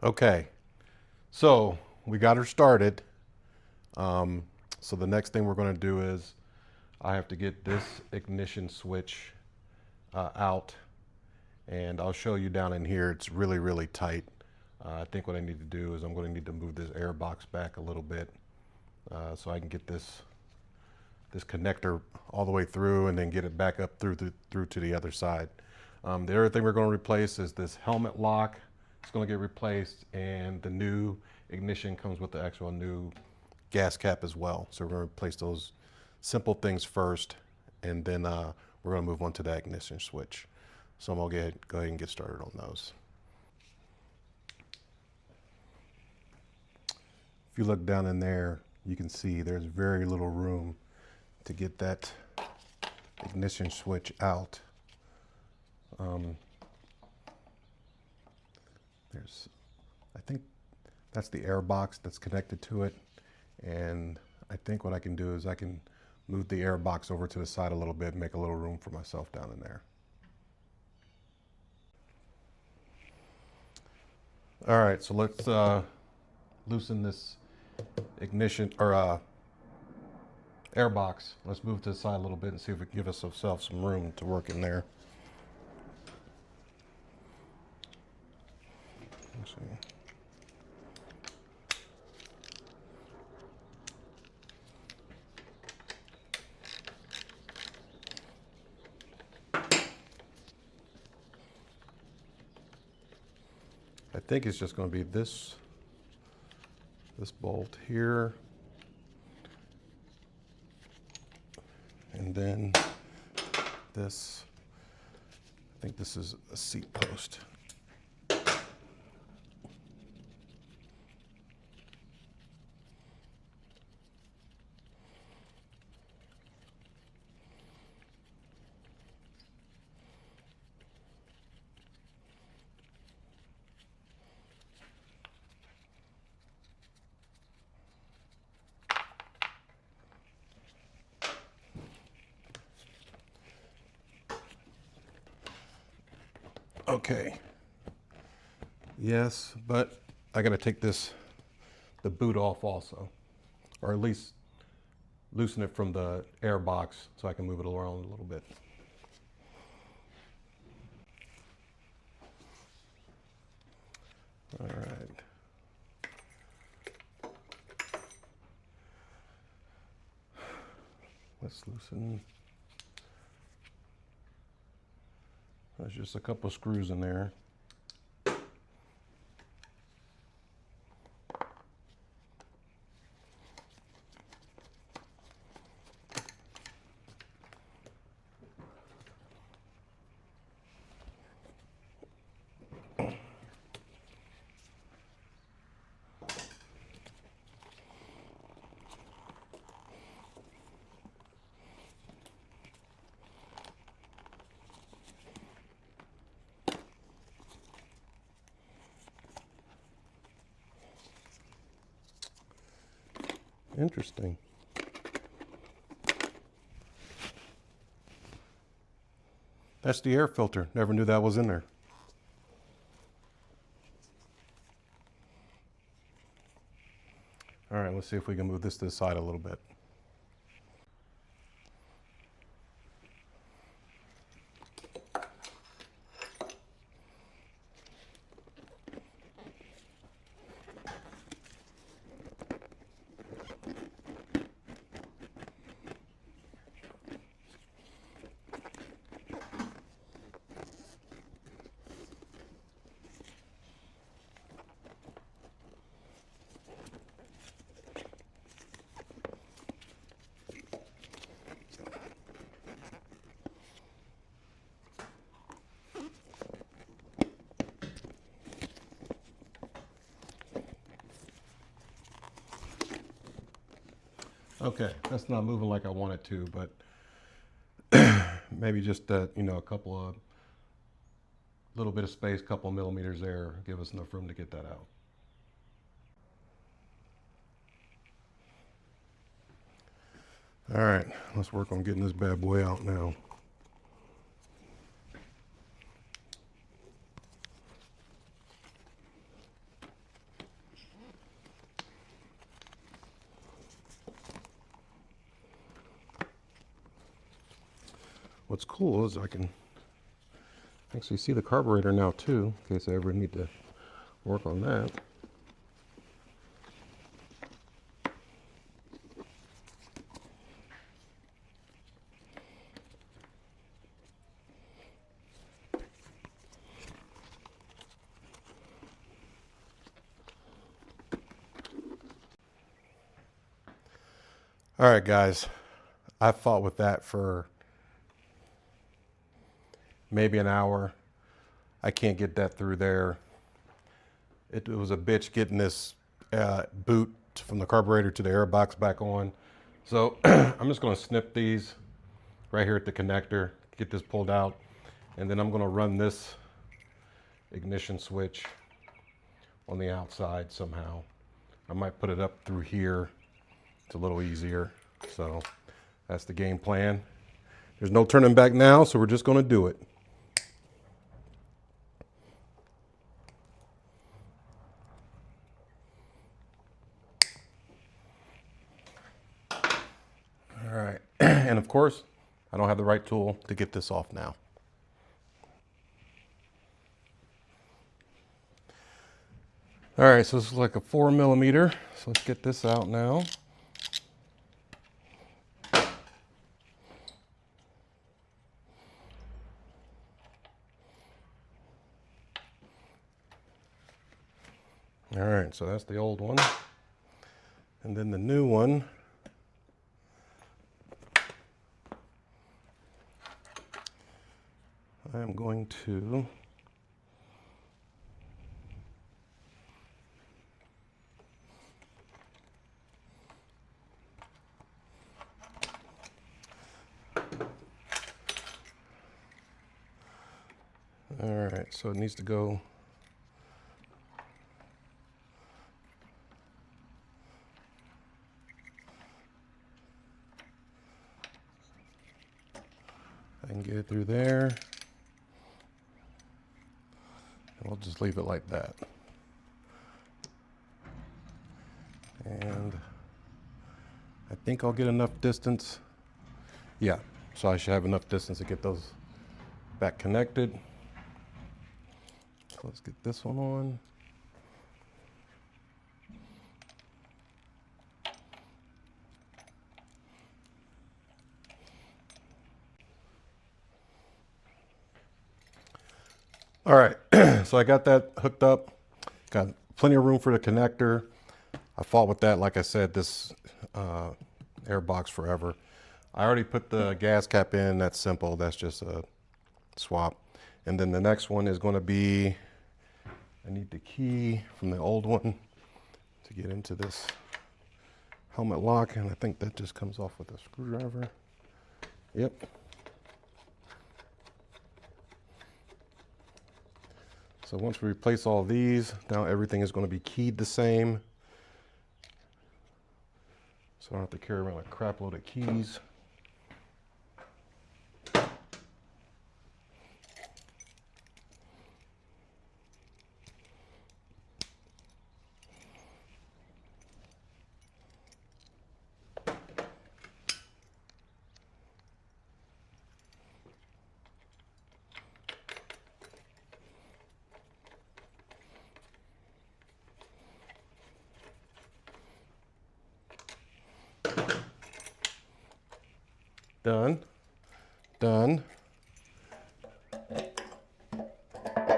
Okay, so we got her started. Um, so the next thing we're going to do is I have to get this ignition switch out, and I'll show you down in here. It's really, really tight. I think what I need to do is I'm going to need to move this air box back a little bit so I can get this connector all the way through and then get it back up through to the other side. The other thing we're going to replace is this helmet lock. It's going to get replaced, and the new ignition comes with the actual new gas cap as well. So we're going to replace those simple things first, and then we're going to move on to that ignition switch. So I'm going to go ahead and get started on those. If you look down in there, you can see there's very little room to get that ignition switch out. I think that's the air box that's connected to it. And I think what I can do is I can move the air box over to the side a little bit and make a little room for myself down in there. All right, so let's loosen this ignition or air box. Let's move to the side a little bit and see if we can give ourselves some room to work in there. Let's see. I think it's just going to be this bolt here, and then this. I think this is a seat post. Okay. Yes, but I got to take the boot off also, or at least loosen it from the air box so I can move it around a little bit. All right. Let's loosen. There's just a couple screws in there. Interesting. That's the air filter. Never knew that was in there. All right, let's see if we can move this to the side a little bit. Okay, that's not moving like I want it to, but maybe just that, a couple of little bit of space, couple millimeters there, give us enough room to get that out. All right, let's work on getting this bad boy out now. what's cool is I can actually see the carburetor now too, in case I ever need to work on that. All right, guys, I fought with that for maybe an hour. I can't get that through there. It was a bitch getting this boot from the carburetor to the air box back on. So I'm just going to snip these right here at the connector, get this pulled out, and then I'm going to run this ignition switch on the outside somehow. I might put it up through here. It's a little easier. So that's the game plan. There's no turning back now, so we're just going to do it. All right, and of course, I don't have the right tool to get this off now. All right, so this is like a 4mm. So let's get this out now. All right, so that's the old one. And then the new one. I am going to all right, so it needs to go I can get it through there. We'll just leave it like that. And I think I'll get enough distance. Yeah, so I should have enough distance to get those back connected. So let's get this one on. All right, so I got that hooked up. Got plenty of room for the connector. I fought with that, like I said, this air box forever. I already put the gas cap in. That's simple. That's just a swap. And then the next one is going to be, I need the key from the old one to get into this helmet lock. And I think that just comes off with a screwdriver. Yep. So once we replace all these, now everything is going to be keyed the same. So I don't have to carry around a crap load of keys. Done, done,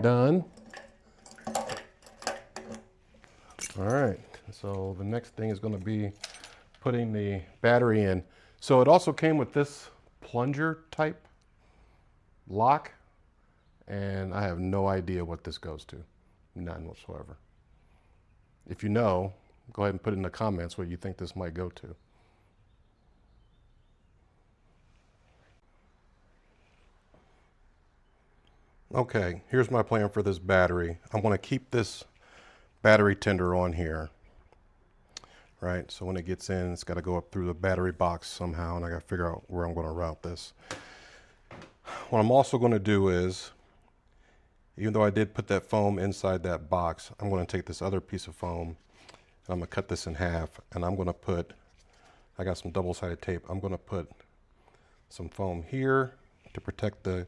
done. All right, so the next thing is going to be putting the battery in. So it also came with this plunger type lock, and I have no idea what this goes to, none whatsoever. If you know, go ahead and put in the comments what you think this might go to. Okay, here's my plan for this battery. I'm going to keep this battery tender on here, right? So when it gets in, it's got to go up through the battery box somehow, and I got to figure out where I'm going to route this. What I'm also going to do is, even though I did put that foam inside that box, I'm going to take this other piece of foam, and I'm going to cut this in half, and I'm going to put, I got some double-sided tape, I'm going to put some foam here to protect the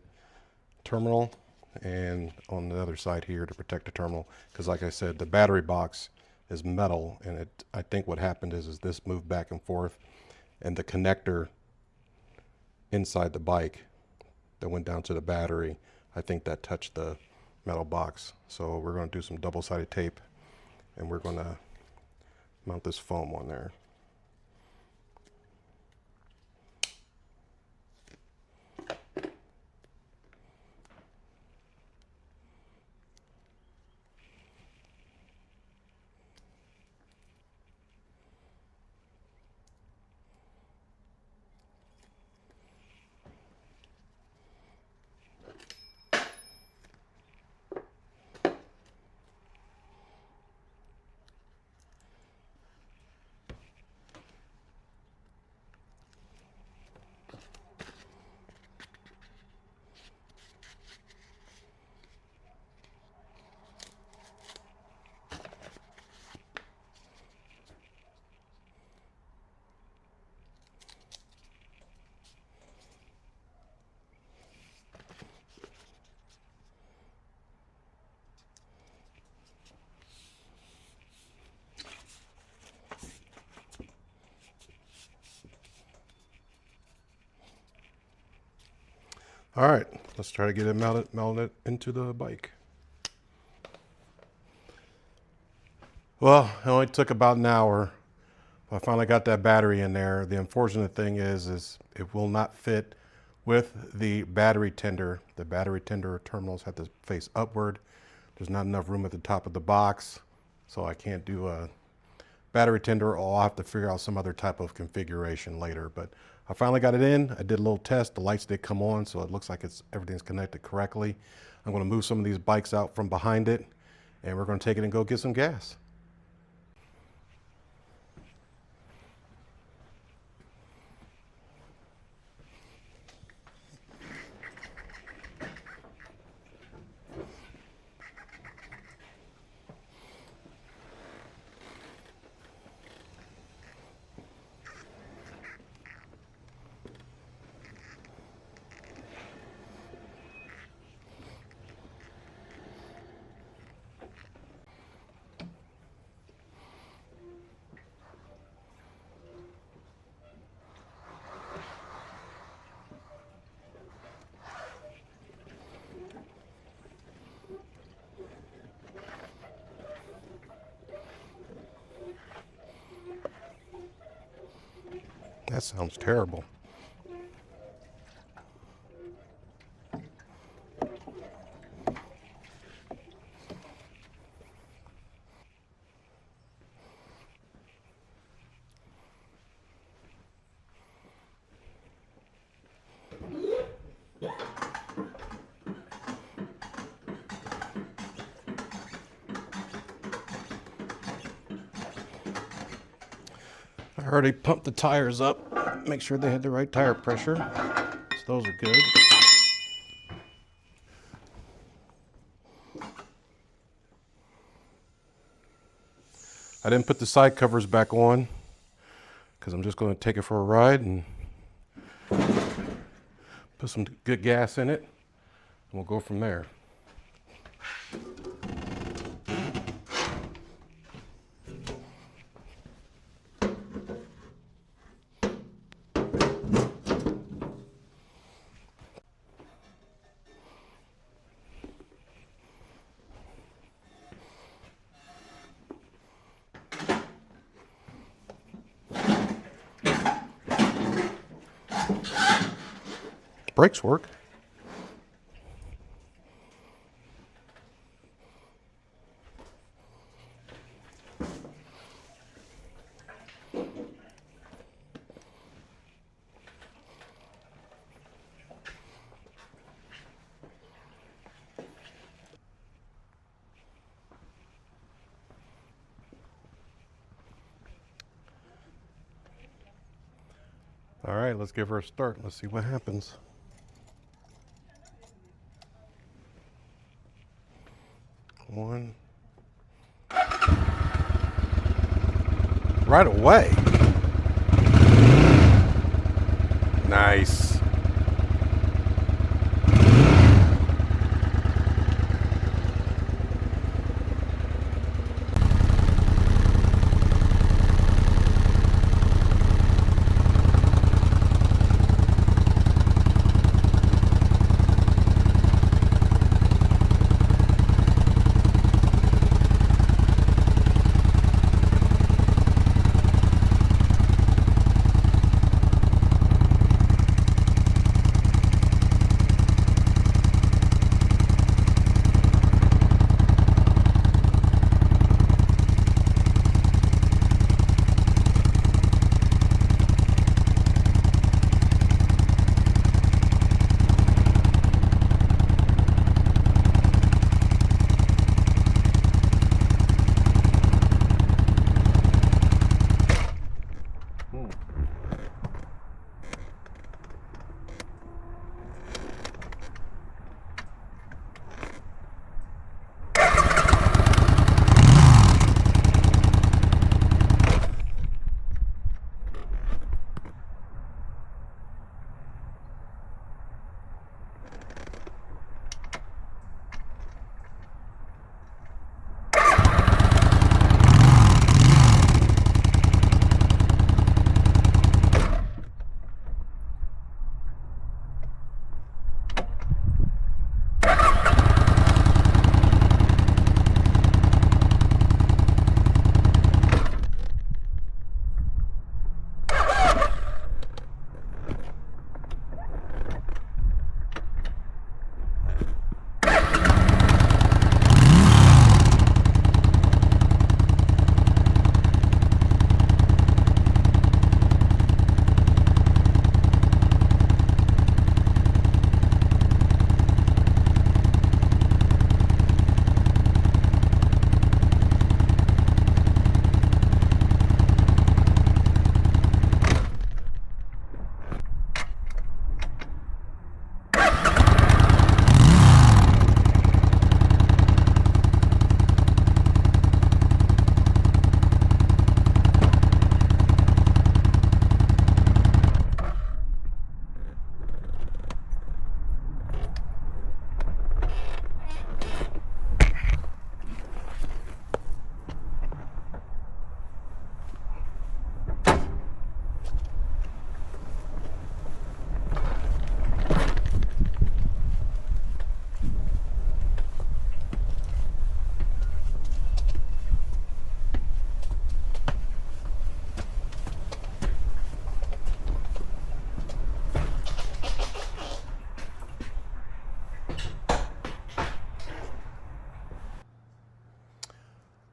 terminal, and on the other side here to protect the terminal, because like I said, the battery box is metal, and I think what happened is this moved back and forth, and the connector inside the bike that went down to the battery, I think that touched the metal box. So we're going to do some double-sided tape, and we're going to mount this foam on there. All right, let's try to get it mounted into the bike. Well, it only took about an hour. I finally got that battery in there. The unfortunate thing is it will not fit with the battery tender. The battery tender terminals have to face upward. There's not enough room at the top of the box, so I can't do a battery tender, or I'll have to figure out some other type of configuration later. But I finally got it in. I did a little test. The lights did come on, so it looks like everything's connected correctly. I'm going to move some of these bikes out from behind it, and we're going to take it and go get some gas. That sounds terrible. I already pumped the tires up, make sure they had the right tire pressure. So those are good. I didn't put the side covers back on because I'm just going to take it for a ride and put some good gas in it, and we'll go from there. Brakes work. All right, let's give her a start. Let's see what happens. One. Right away. Nice.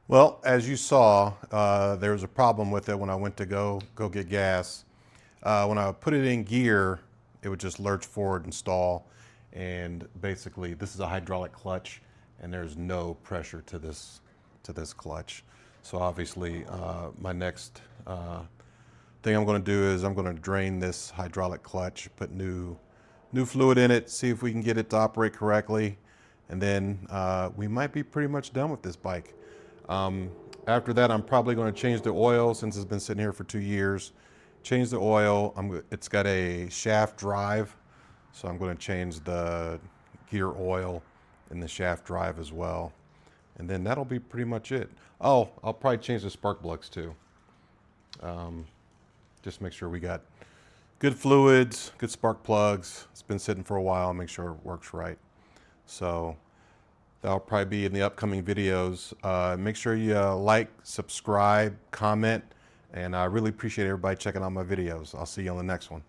Well, as you saw, there was a problem with it when I went to go get gas. When I put it in gear, it would just lurch forward and stall. And basically, this is a hydraulic clutch, and there's no pressure to this clutch. So obviously, my next thing I'm going to do is I'm going to drain this hydraulic clutch, put new fluid in it, see if we can get it to operate correctly, and then we might be pretty much done with this bike. After that, I'm probably going to change the oil since it's been sitting here for 2 years. Change the oil. It's got a shaft drive, so I'm going to change the gear oil in the shaft drive as well. And then that'll be pretty much it. Oh, I'll probably change the spark plugs too. Just make sure we got good fluids, good spark plugs. It's been sitting for a while. Make sure it works right. So that'll probably be in the upcoming videos. Make sure you like, subscribe, comment, and I really appreciate everybody checking out my videos. I'll see you on the next one.